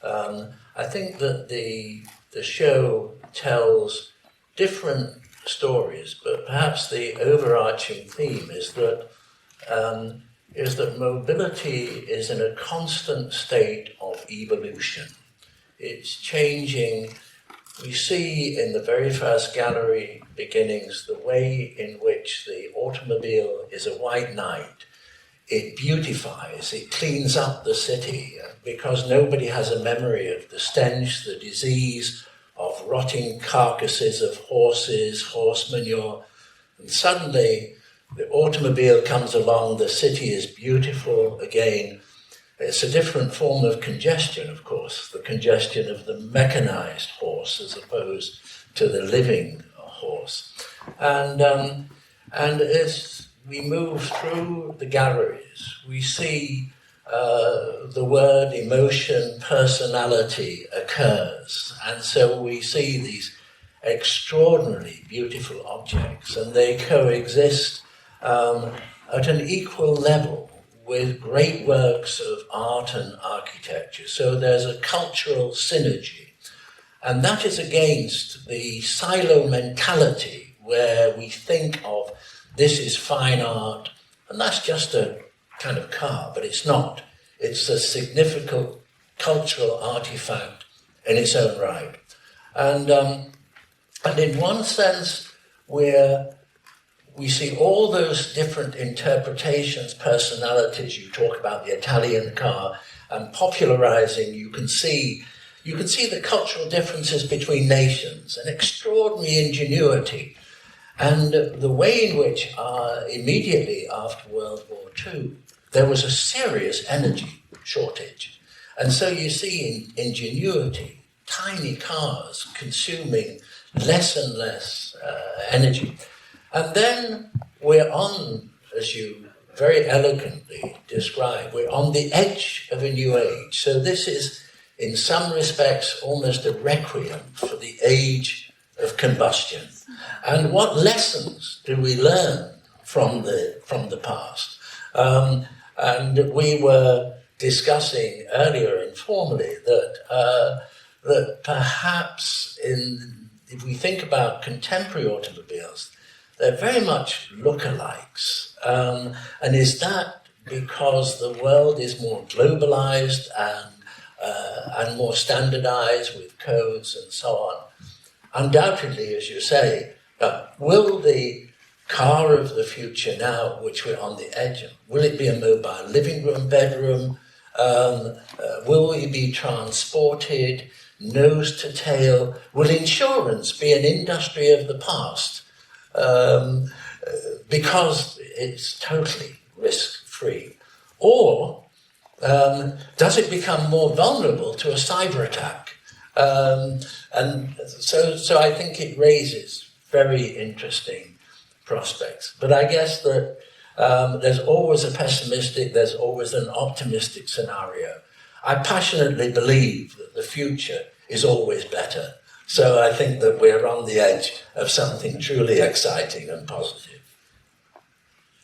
I think that the show tells different stories, but perhaps the overarching theme is that mobility is in a constant state of evolution. It's changing. We see in the very first gallery beginnings the way in which the automobile is a white knight. It beautifies, it cleans up the city, because nobody has a memory of the stench, the disease, of rotting carcasses of horses, horse manure. And suddenly the automobile comes along, the city is beautiful again. It's a different form of congestion, of course, the congestion of the mechanized horse as opposed to the living horse. And as we move through the galleries, we see the word emotion, personality occurs. And so we see these extraordinarily beautiful objects, and they coexist at an equal level with great works of art and architecture. So there's a cultural synergy. And that is against the silo mentality where we think of this is fine art, and that's just a kind of car, but it's not. It's a significant cultural artifact in its own right. And in one sense, we see all those different interpretations, personalities. You talk about the Italian car, and popularizing, you can see the cultural differences between nations, an extraordinary ingenuity. And the way in which immediately after World War II, there was a serious energy shortage. And so you see ingenuity, tiny cars consuming less and less energy. And then we're on, as you very eloquently describe, we're on the edge of a new age. So this is, in some respects, almost a requiem for the age of combustion. And what lessons do we learn from the past? And we were discussing earlier informally that perhaps if we think about contemporary automobiles, they're very much lookalikes. And is that because the world is more globalized and more standardized with codes and so on? Undoubtedly, as you say, will the car of the future now, which we're on the edge of, will it be a mobile living room, bedroom? Will we be transported nose to tail? Will insurance be an industry of the past? Because it's totally risk-free. Or does it become more vulnerable to a cyber attack? And so I think it raises very interesting prospects. But I guess that there's always a pessimistic, there's always an optimistic scenario. I passionately believe that the future is always better. So I think that we're on the edge of something truly exciting and positive.